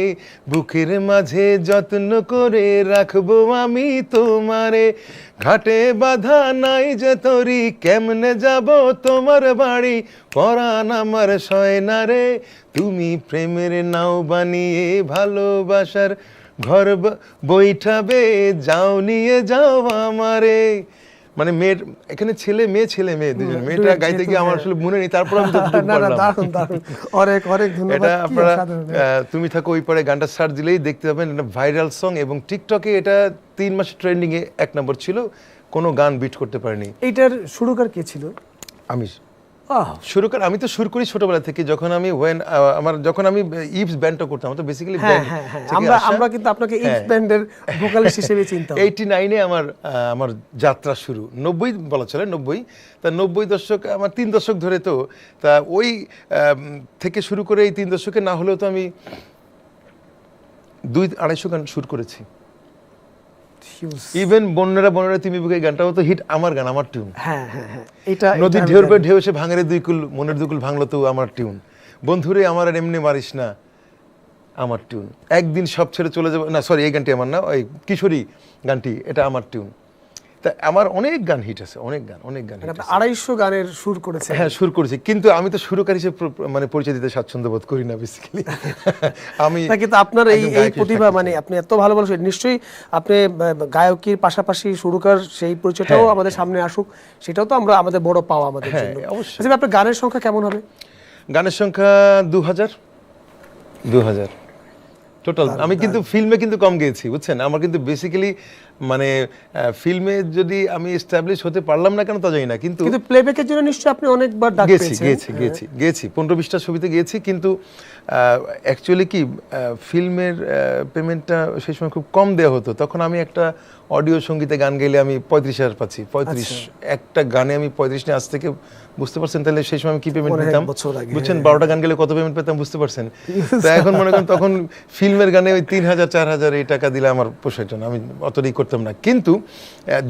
Speaker 1: বুকের মাঝে যত্ন করে রাখবো আমি তোমারে, ঘাটে বাধা নাই যে তরি, কেমনে যাব তোমার বাড়ি, পরাণ আমার সয় না রে, তুমি প্রেমের নাও বানিয়ে ভালোবাসার ঘর বৈঠাবে, যাও নিয়ে যাও আমারে, মানে মেয়ের এখানে ছেলে মেয়ে দুজন, মেয়েটা গাইতে গিয়ে আমার আসলে মনে নেই, তারপর আমি যতটুকু
Speaker 2: না না,
Speaker 1: পারলাম।
Speaker 2: দারুণ দারুণ, অনেক অনেক ধন্যবাদ।
Speaker 1: এটা
Speaker 2: কি
Speaker 1: আপনারা
Speaker 2: অসাধারণ।
Speaker 1: তুমি থাকো ওই পারে গানটা সার্চ দিলেই দেখতে পাবেন, এটা ভাইরাল সং এবং টিকটকে এটা 3 মাস ট্রেন্ডিং এ 1 নম্বর ছিল, কোনো গান বিট করতে পারেনি।
Speaker 2: এইটার শুরুকার কে ছিল?
Speaker 1: আমি আমি তো শুরু করি ছোটবেলা থেকে, যখন আমি যখন আমি ইভস ব্যান্ডটা করতাম, তো বেসিক্যালি
Speaker 2: হ্যাঁ হ্যাঁ হ্যাঁ, আমরা কিন্তু আপনাকে ইভস ব্যান্ডের ভোকালিস্ট হিসেবে চিনতাম।
Speaker 1: 89 এ আমার যাত্রা শুরু, 90 বলা চলে, 90 তা 90 দশক আমার 3 দশক ধরে, তো তা ওই থেকে শুরু করে এই 3 দশকে না হলেও তো আমি 200-250 গান শুট করেছি। ইভেন বন্যরা তুমি বুকে গানটাও তো হিট, আমার গান, আমার টিউন।
Speaker 2: হ্যাঁ হ্যাঁ হ্যাঁ, এটা
Speaker 1: নদীর ঢেউর পর ঢেউ এসে ভাঙরে দুই কুল, মনের দুকুল ভাঙলো তো আমার টিউন। বন্ধুরে আমার আর এমনি মারিস না, আমার টিউন। একদিন সব ছেড়ে চলে যাবে না, সরি এই গানটি আমার না, ওই কিশোরী গানটি, এটা আমার টিউন। তা আমার অনেক গান হিট আছে, অনেক গান hit আছে।
Speaker 2: 250 গানের সুর করেছে।
Speaker 1: হ্যাঁ সুর করেছি, কিন্তু আমি তো সুরকার হিসেবে মানে পরিচয় দিতে স্বাচ্ছন্দ্য বোধ করি না বেসিক্যালি। আমি
Speaker 2: কিন্তু আপনার এই প্রতিভা, মানে আপনি এত ভালো নিশ্চয়ই আপনি গায়কের পাশাপাশি সুরকার, সেই পরিচয়টাও আমাদের সামনে আসুক, সেটাও তো আমরা আমাদের বড় পাওয়া আমাদের জন্য।
Speaker 1: অবশ্যই।
Speaker 2: আচ্ছা, আপনার গানের সংখ্যা কেমন হবে?
Speaker 1: গানের সংখ্যা 2000 টোটাল। আমি কিন্তু ফিল্মে কিন্তু কম গেয়েছি, বুঝছেন। আমার কিন্তু বেসিক্যালি মানে ফিল্মে যদি আমি এস্টাবলিশ হতে পারলাম না কেন তা জানি না, কিন্তু
Speaker 2: প্লেব্যাকের জন্য নিশ্চয়ই আপনি অনেকবার ডাক পেয়েছেন।
Speaker 1: গেছি 15-20টা ছবিতে গিয়েছি, কিন্তু অ্যাকচুয়ালি কি ফিল্মের পেমেন্টটা সেই সময় খুব কম দেওয়া হতো। তখন আমি একটা অডিও সঙ্গীতে গান গেলে আমি 35,000 পাচ্ছি। 35 একটা গানে আমি 35 নিয়ে আজ থেকে বুঝতে পারছেন, তাহলে সেই সময় আমি কি পেমেন্ট পেতাম বুঝছেন। 12টা গান গেলে কত পেমেন্ট পেতাম বুঝতে পারছেন। তো এখন মনে করেন তখন ফিল্মের গানে ওই 3,000-4,000 এই টাকা দিলে আমার পোষায় না, আমি অতটাই করতাম না। কিন্তু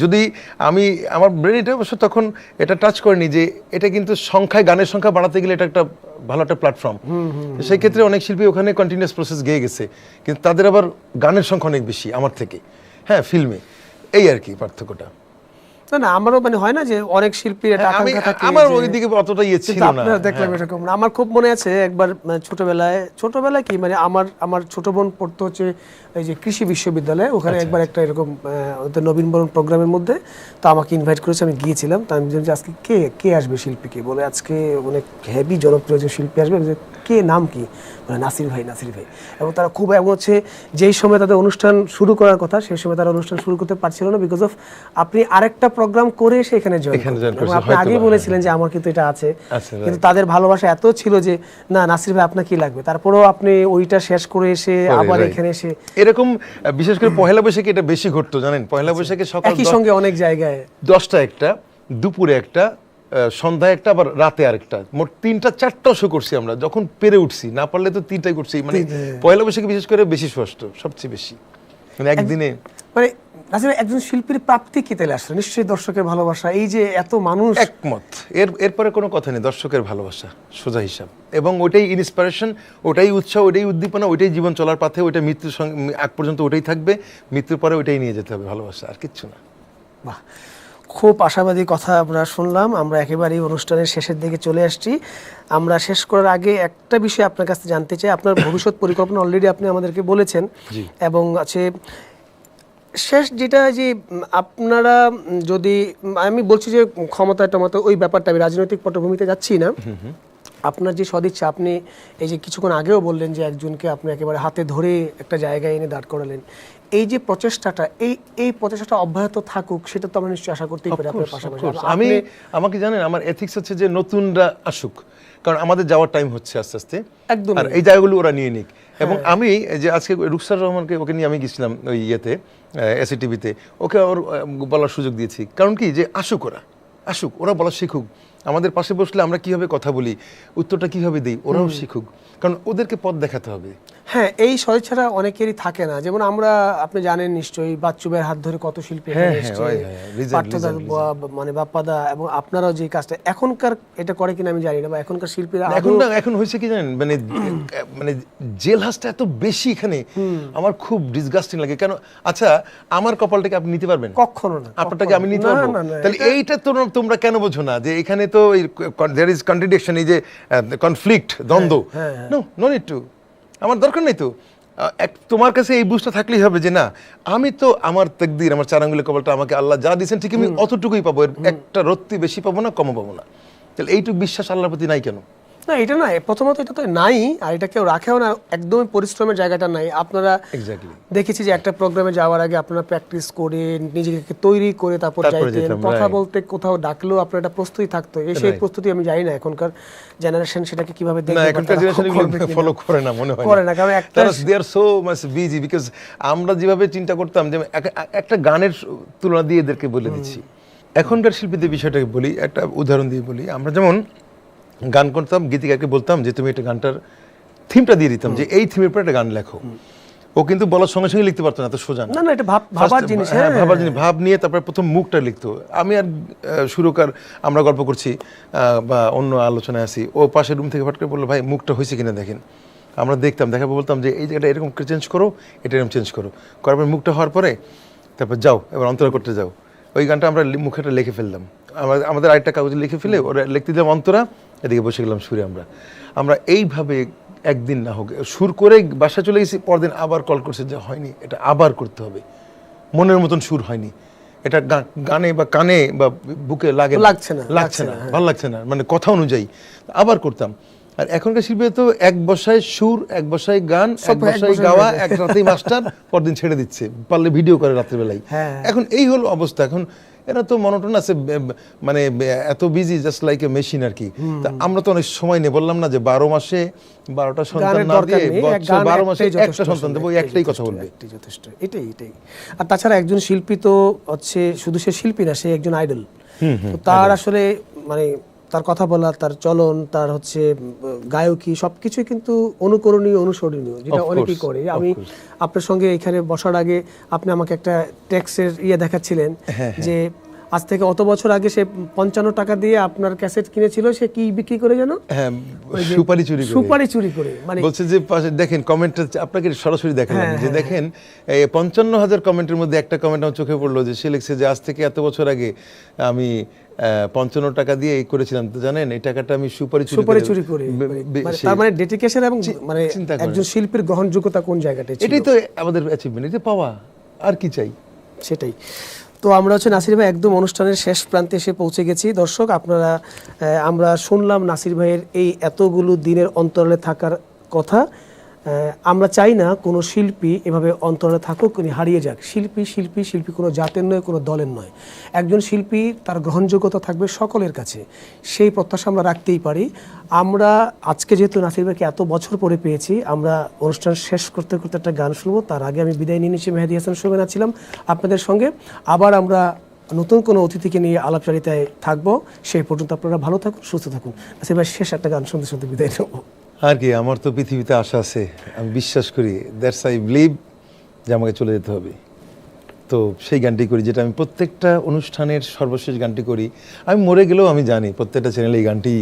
Speaker 1: যদি আমি আমার ব্রেনটা অবশ্য তখন এটা টাচ করেনি যে এটা কিন্তু সংখ্যায়, গানের সংখ্যা বাড়াতে গেলে এটা একটা ভালো একটা প্ল্যাটফর্ম। সেই ক্ষেত্রে অনেক শিল্পী ওখানে কন্টিনিউয়াস প্রসেস গিয়ে গেছে, কিন্তু তাদের আবার গানের সংখ্যা অনেক বেশি আমার থেকে, হ্যাঁ ফিল্মে, এই আর কি পার্থক্যটা।
Speaker 2: না আমারও মানে হয় না যে অনেক শিল্পীর একটা আকাঙ্ক্ষা থাকে,
Speaker 1: আমার ওইদিকে অতটা ইয়ে ছিল না।
Speaker 2: দেখলাম এরকম না। আমার খুব মনে আছে একবার ছোটবেলায় কি মানে আমার ছোট বোন পড়তো হচ্ছে এই যে কৃষি বিশ্ববিদ্যালয়ে, ওখানে একবার একটা এরকম নবীনবরণ প্রোগ্রামের মধ্যে, তো আমাকে ইনভাইট করেছে, আমি গিয়েছিলাম। তো আমি বললাম যে আজকে কে আসবে শিল্পীকে, বলে আজকে অনেক হেভি জনপ্রিয় যে শিল্পী আসবে। কে, নাম কি? মানে নাসির ভাই। এবং তারা খুব, এবং হচ্ছে যেই সময় তাদের অনুষ্ঠান শুরু করার কথা সেই সময় তারা অনুষ্ঠান শুরু করতে পারছিল না, বিকজ অফ আপনি আরেকটা প্রোগ্রাম করে এসে এখানে জয়েন করেছেন। আপনি আগে বলেছিলেন যে আমার কিন্তু এটা আছে, কিন্তু তাদের ভালোবাসা এত ছিল যে না নাসির ভাই আপনার কি লাগবে, তারপরেও আপনি ওইটা শেষ করে এসে আবার এখানে এসে
Speaker 1: এরকম। বিশেষ করে পহেলা বৈশাখে এটা বেশি ঘটতো জানেন। পহেলা বৈশাখে সকাল
Speaker 2: একই সঙ্গে অনেক জায়গায়
Speaker 1: 10টা একটা, দুপুরে একটা, সন্ধ্যায় একটা, আবার রাতে আরেকটা, মোট 3টা-4টা শো করছি আমরা। যখন পেরে উঠছি, না পারলে তো 3টাই করছি। মানে পয়লা বৈশাখে বিশেষ করে বেশি স্পষ্ট, সবচেয়ে বেশি, মানে একদিনে।
Speaker 2: মানে নাসির একজন শিল্পীর প্রাপ্তি কি তাহলে আসলে? নিশ্চয়ই দর্শকের ভালোবাসা, এই যে এত মানুষ।
Speaker 1: একমত, এরপরে কোনো কথা নেই, দর্শকের ভালোবাসা সোজা হিসাব, এবং ওইটাই ইন্সপিরেশন, ওটাই উৎসাহ, ওইটাই উদ্দীপনা, ওইটাই জীবন চলার পথে, ওইটা মৃত্যুর আগ পর্যন্ত ওইটাই থাকবে, মৃত্যুর পরে ওইটাই নিয়ে যেতে হবে, ভালোবাসা, আর কিচ্ছু না।
Speaker 2: বাহ, খুব আশাবাদী কথা আমরা শুনলাম। আমরা একেবারেই অনুষ্ঠানের শেষের দিকে চলে আসছি। আমরা শেষ করার আগে একটা বিষয় আপনার কাছে জানতে চাই। আপনার ভবিষ্যৎ পরিকল্পনা অলরেডি আপনি আমাদেরকে বলেছেন, এবং আছে শেষ যেটা যে আপনারা যদি, আমি বলছি যে ক্ষমতা টমতা ওই ব্যাপারটা, আমি রাজনৈতিক পটভূমিতে যাচ্ছি না, আপনার যে সদিচ্ছা, আপনি এই যে কিছুক্ষণ আগেও বললেন যে একজনকে আপনি একেবারে হাতে ধরে একটা জায়গায় এনে দাঁড় করালেন, এই যে প্রচেষ্টাটা, এই প্রচেষ্টাটা অব্যাহত থাকুক, সেটা তো আমরা নিশ্চয়ই আশা করতেই পারি আপনার পাশাপাশি।
Speaker 1: আমাকে জানেন, আমার এথিক্স হচ্ছে যে নতুনরা আসুক, কারণ আমাদের যাওয়ার টাইম হচ্ছে আস্তে আস্তে, একদম, আর এই জায়গাগুলো ওরা নিয়ে নিক। এবং আমি যে আজকে রুকসার রহমানকে, ওকে নিয়ে আমি গেছিলাম ওই ইয়েতে, এসিটিভিতে, ওকে ওর বলার সুযোগ দিয়েছি। কারণ কি, যে আসুক, ওরা বলা শিখুক। আমাদের পাশে বসলে আমরা কিভাবে কথা বলি, উত্তরটা কিভাবে দিই, ওরাও শিখুক, কারণ ওদেরকে পথ দেখাতে হবে।
Speaker 2: হ্যাঁ, এই সদিচ্ছাটা অনেকেরই থাকে না। যেমন আমরা, আপনি জানেন নিশ্চয়ই, বাচ্চুবের হাত ধরে কত শিল্পী মানে বাপ্পাদা, এবং আপনারাও যে কাজটা এখনকার এটা করে কিনা আমি জানি না, বা এখনকার শিল্পীরা
Speaker 1: এখন হয়েছে কি জানেন, মানে জেল হাসটা এত বেশি এখানে, আমার খুব ডিসগাস্টিং লাগে। কেন? আচ্ছা, আমার কপালটাকে আপনি নিতে পারবেন?
Speaker 2: কখনো না।
Speaker 1: আপনারটাকে আমি নিতে পারবো? তাহলে এইটা তোমরা কেন বোঝো না যে এখানে তো দেয়ার ইজ কন্ট্রাডিকশন, এই যে কনফ্লিক্ট, দ্বন্দ্ব। নো নিড টু, আমার দরকার নেই তো। তোমার কাছে এই বুঝটা থাকলেই হবে যে না, আমি তো আমার তাকদীর, আমার 4 আঙ্গুলের কপালটা আমাকে আল্লাহ যা দিয়েছেন ঠিক আমি অতটুকুই পাবো, এর একটা রত্তি বেশি পাবো না, কমও পাবো না। তাহলে এইটুকু বিশ্বাস আল্লাহর প্রতি নাই কেন?
Speaker 2: না, এটা না, প্রথমত এটা তো নাই, আর এটা কেউ রাখেও না, একদমই পরিশ্রমের জায়গাটা নাই। আপনারা
Speaker 1: এক্স্যাক্টলি
Speaker 2: দেখেছি যে একটা প্রোগ্রামে যাওয়ার আগে আপনারা প্র্যাকটিস করে নিজেকে তৈরি করে তারপর যাইতেন,
Speaker 1: যেতাম,
Speaker 2: কথা
Speaker 1: right.
Speaker 2: বলতে কোথাও ডাকলেও আপনার একটা প্রস্তুতি থাকতো। সেই প্রস্তুতি আমি জানি না এখনকার জেনারেশন সেটাকে কিভাবে
Speaker 1: না,
Speaker 2: দেখবে,
Speaker 1: এখনকার জেনারেশন ফলো করে না মনে হয়,
Speaker 2: করে না, কারণ একটা
Speaker 1: দে আর সো মাচ বিজি। বিকজ আমরা যেভাবে চিন্তা করতাম যে একটা গানের তুলনা দিয়ে এদেরকে বলে দিচ্ছি। এখনকার শিল্পীদের বিষয়টাকে বলি, একটা উদাহরণ দিয়ে বলি। আমরা যেমন গান করতাম, গীতিকারকে বলতাম যে তুমি একটা গানটার থিমটা দিয়ে দিতাম যে এই থিমের পর একটা গান লেখো। ও কিন্তু বলার সঙ্গে সঙ্গে লিখতে পারতো না, এত সোজা না।
Speaker 2: না, এটা ভাবার জিনিস।
Speaker 1: হ্যাঁ, ভাবার জিনিস, ভাব নিয়ে তারপরে প্রথম মুখটা লিখতো। আমি আর সুরকার আমরা গল্প করছি বা অন্য আলোচনায় আসি, ও পাশের রুম থেকে ফট করে বললো ভাই মুখটা হয়েছে কিনা দেখেন। আমরা দেখতাম, দেখার পর বলতাম যে এই জায়গাটা এরকম করে চেঞ্জ করো, এটা এরকম চেঞ্জ করো, করার পর মুখটা হওয়ার পরে তারপর যাও এবার অন্তরা করতে যাও। ওই গানটা আমরা মুখেটা লিখে ফেললাম, আমাদের আরেকটা কাগজে লিখে ফেলে ওরা লিখতে দিলাম অন্তরা, এদিকে বসে গেলাম সুরে। আমরা এইভাবে একদিন না হোক সুর করে বাসা চলে গেছি, পরদিন আবার কল করছে যে হয়নি, এটা আবার করতে হবে, মনের মতন সুর হয়নি, এটা গানে বা কানে বা বুকে লাগছে না, ভালো লাগছে না, মানে কথা অনুযায়ী আবার করতাম। আর এখনকার শিল্পী তো এক বসায় সুর, এক বসায় গান, এক বসায় গাওয়া, এক রাতেই মাস্টার, পরদিন ছেড়ে দিচ্ছে, পারলে ভিডিও করে রাত্রেবেলায়। এখন এই হলো অবস্থা। এখন এরা তো মনোটন আছে, মানে এত busy, just like a machine আর কি। তা আমরা তো অনেক সময় নেই, বললাম না যে 12 মাসে 12টা সন্তান না দিয়ে 12 মাসে একটা সন্তান দেবো, একটাই কথা বলবে,
Speaker 2: যথেষ্ট। এটাই। আর তাছাড়া একজন শিল্পী তো হচ্ছে শুধু সে শিল্পী না, সে একজন আইডল। তার আসলে মানে তার কথা বলা, তার চলন, তার হচ্ছে গায়কী, সবকিছুই কিন্তু অনুকরণীয়, অনুসরণীয়, যেটা অনেকেই করে। আমি আপনার সঙ্গে এখানে বসার আগে আপনি আমাকে একটা ট্যাক্সের দেখাচ্ছিলেন যে আজ থেকে অত বছর আগে সে 55 টাকা দিয়ে আপনার ক্যাসেট কিনেছিল, সে কি বিক্রি করে জানো?
Speaker 1: হ্যাঁ, সুপারি চুরি করে।
Speaker 2: মানে
Speaker 1: বলছে যে দেখেন কমেন্টটা আপনাকে সরাসরি দেখালাম যে দেখেন 55,000 কমেন্টের মধ্যে একটা কমেন্ট আমার চোখে পড়লো, যে সে লিখছে যে আজ থেকে এত বছর আগে আমি 55 টাকা দিয়ে এই করেছিলাম, তো জানেন এই টাকাটা আমি সুপারি চুরি করে।
Speaker 2: তার মানে ডেডিকেশন এবং মানে একজন শিল্পীর গ্রহণযোগ্যতা কোন জায়গাটা,
Speaker 1: এটাই তো আমাদের অ্যাচিভমেন্ট, এটা পাওয়া, আর কি চাই?
Speaker 2: সেটাই। তো আমরা হচ্ছে নাসির ভাই একদম অনুষ্ঠানের শেষ প্রান্তে এসে পৌঁছে গেছি। দর্শক, আমরা শুনলাম নাসির ভাইয়ের এই এতগুলো দিনের অন্তরালে থাকার কথা। আমরা চাই না কোনো শিল্পী এভাবে অন্তরালে থাকুক, উনি হারিয়ে যাক। শিল্পী কোনো জাতের নয়, কোনো দলের নয়। একজন শিল্পী, তার গ্রহণযোগ্যতা থাকবে সকলের কাছে, সেই প্রত্যাশা আমরা রাখতেই পারি। আমরা আজকে যেহেতু নাসির ভাইকে এত বছর পরে পেয়েছি, আমরা অনুষ্ঠান শেষ করতে করতে একটা গান শুনবো। তার আগে আমি বিদায় নিয়ে নিচ্ছি, মেহেদী হাসান সুমনা ছিলাম আপনাদের সঙ্গে। আবার আমরা নতুন কোনো অতিথিকে নিয়ে আলাপচারিতায় থাকবো। সেই পর্যন্ত আপনারা ভালো থাকুন, সুস্থ থাকুন। নাসির ভাই, শেষ একটা গান শুনতে শুনতে বিদায় নেব।
Speaker 1: আর কি, আমার তো পৃথিবীতে আশা আছে, আমি বিশ্বাস করি, দ্যাটস আই বিলিভ যে আমাকে চলে যেতে হবে। তো সেই গানটি করি, যেটা আমি প্রত্যেকটা অনুষ্ঠানের সর্বশেষ গানটি করি। আমি মরে গেলেও আমি জানি প্রত্যেকটা চ্যানেলে এই গানটি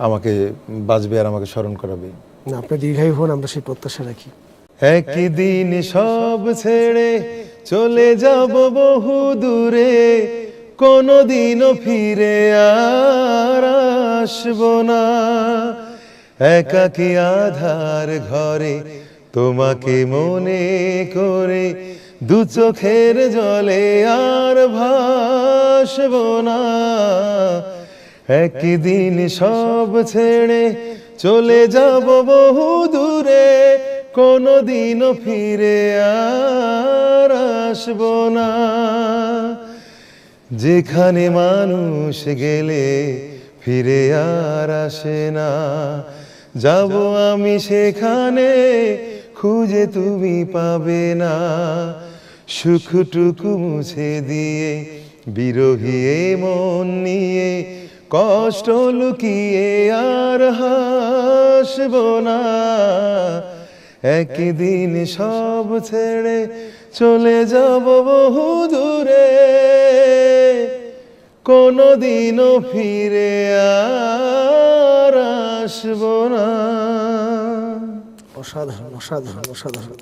Speaker 1: আমাকে বাজবে আর আমাকে স্মরণ করাবে।
Speaker 2: না, আপনি দীর্ঘায়ু হন, আমরা সেই প্রত্যাশা রাখি।
Speaker 1: একদিন সব ছেড়ে চলে যাব বহু দূরে, কোনোদিনও ফিরে আর আসবো না। একাকী আধার ঘরে তোমাকে মনে করে, দু চোখের জলে আর ভাসবো না। একদিন সব ছেড়ে চলে যাব বহু দূরে, কোনোদিনও ফিরে আর আসবো না। যেখানে মানুষ গেলে ফিরে আর আসে না, যাব আমি সেখানে, খুঁজে তুমি পাবে না। সুখটুকু মুছে দিয়ে বিরহী মন নিয়ে, কষ্ট লুকিয়ে আর হাসবো না। একদিন সব ছেড়ে চলে যাব বহু দূরে, কোনোদিনও ফিরে আর আসবো না।
Speaker 2: অসাধারণ।